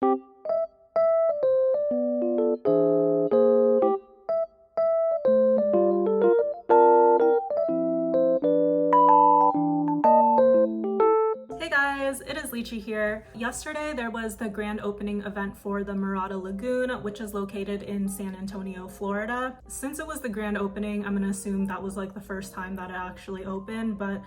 Hey guys, it is Lychee here. Yesterday there was the grand opening event for the Mirada Lagoon, which is located in San Antonio, Florida. Since it was the grand opening, I'm gonna assume that was like the first time that it actually opened, but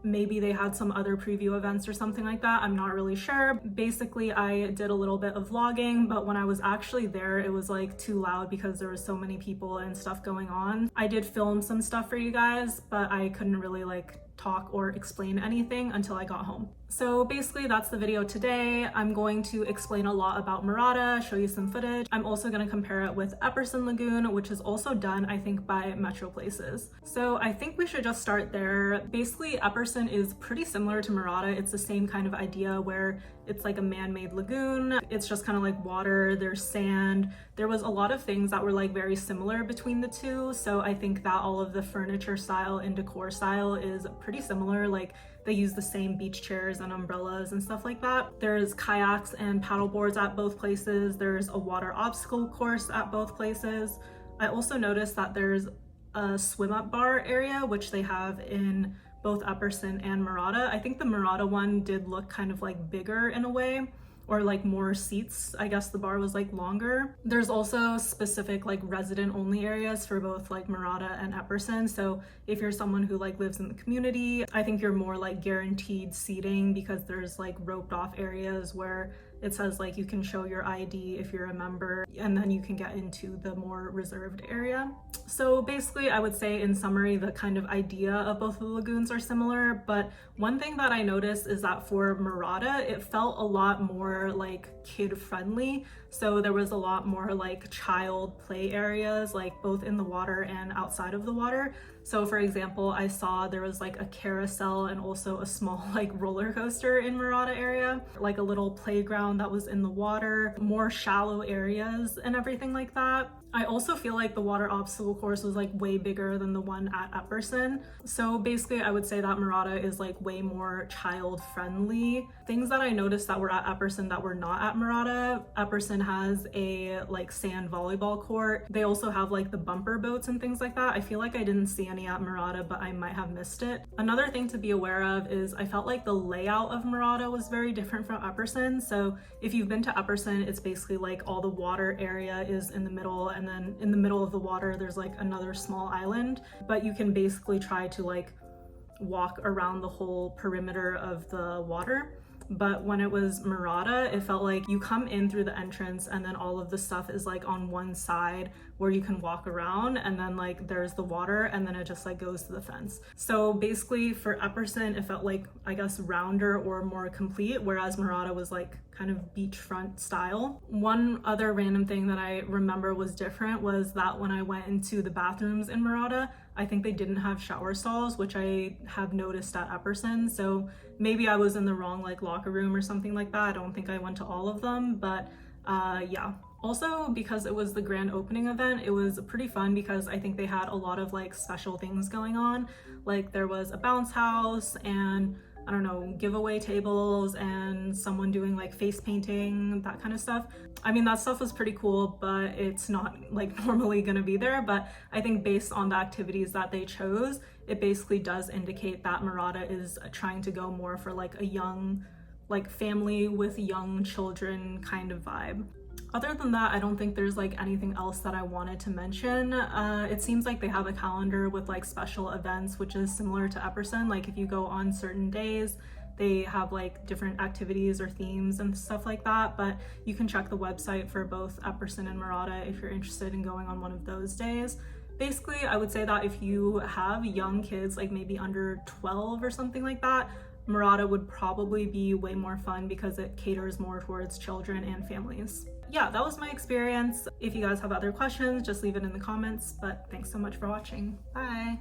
maybe they had some other preview events or something like that. I'm not really sure. Basically, I did a little bit of vlogging, but when I was actually there, it was like too loud because there was so many people and stuff going on. I did film some stuff for you guys, but I couldn't really like talk or explain anything until I got home. So basically that's the video today. I'm going to explain a lot about Mirada, show you some footage. I'm also going to compare it with Epperson Lagoon, which is also done, I think, by Metro Places. So I think we should just start there. Basically, Epperson is pretty similar to Mirada. It's the same kind of idea where it's like a man-made lagoon. It's just kind of like water, there's sand. There was a lot of things that were like very similar between the two. So I think that all of the furniture style and decor style is pretty similar. Like they use the same beach chairs and umbrellas and stuff like that. There's kayaks and paddle boards at both places. There's a water obstacle course at both places. I also noticed that there's a swim up bar area, which they have in both Epperson and Mirada. I think the Mirada one did look kind of like bigger in a way, or like more seats. I guess the bar was like longer. There's also specific like resident only areas for both like Mirada and Epperson. So if you're someone who like lives in the community, I think you're more like guaranteed seating because there's like roped off areas where it says like you can show your ID if you're a member, and then you can get into the more reserved area. So basically, I would say in summary, the kind of idea of both of the lagoons are similar, but one thing that I noticed is that for Mirada, it felt a lot more like kid friendly. So there was a lot more like child play areas, like both in the water and outside of the water. So for example, I saw there was like a carousel and also a small like roller coaster in Mirada area, like a little playground that was in the water, more shallow areas and everything like that. I also feel like the water obstacle course was like way bigger than the one at Epperson. So basically I would say that Mirada is like way more child friendly. Things that I noticed that were at Epperson that were not at Mirada. Epperson has a like sand volleyball court. They also have like the bumper boats and things like that. I feel like I didn't see any at Mirada, but I might have missed it. Another thing to be aware of is I felt like the layout of Mirada was very different from Epperson. So if you've been to Epperson, it's basically like all the water area is in the middle, and then in the middle of the water there's like another small island, but you can basically try to like walk around the whole perimeter of the water. But when it was Mirada, it felt like you come in through the entrance and then all of the stuff is like on one side where you can walk around, and then like there's the water and then it just like goes to the fence. So basically for Epperson, it felt like, I guess, rounder or more complete, whereas Mirada was like kind of beachfront style. One other random thing that I remember was different was that when I went into the bathrooms in Mirada, I think they didn't have shower stalls, which I have noticed at Epperson. So maybe I was in the wrong like locker room or something like that. I don't think I went to all of them, but yeah. Also, because it was the grand opening event, it was pretty fun because I think they had a lot of like special things going on. Like there was a bounce house and I don't know, giveaway tables and someone doing like face painting, that kind of stuff. I mean, that stuff was pretty cool, but it's not like normally gonna be there. But I think based on the activities that they chose, it basically does indicate that Mirada is trying to go more for like a young, like family with young children kind of vibe. Other than that, I don't think there's like anything else that I wanted to mention. It seems like they have a calendar with like special events, which is similar to Epperson. Like if you go on certain days, they have like different activities or themes and stuff like that, but you can check the website for both Epperson and Mirada if you're interested in going on one of those days. Basically, I would say that if you have young kids, like maybe under 12 or something like that, Mirada would probably be way more fun because it caters more towards children and families. Yeah, that was my experience. If you guys have other questions, just leave it in the comments, but thanks so much for watching. Bye.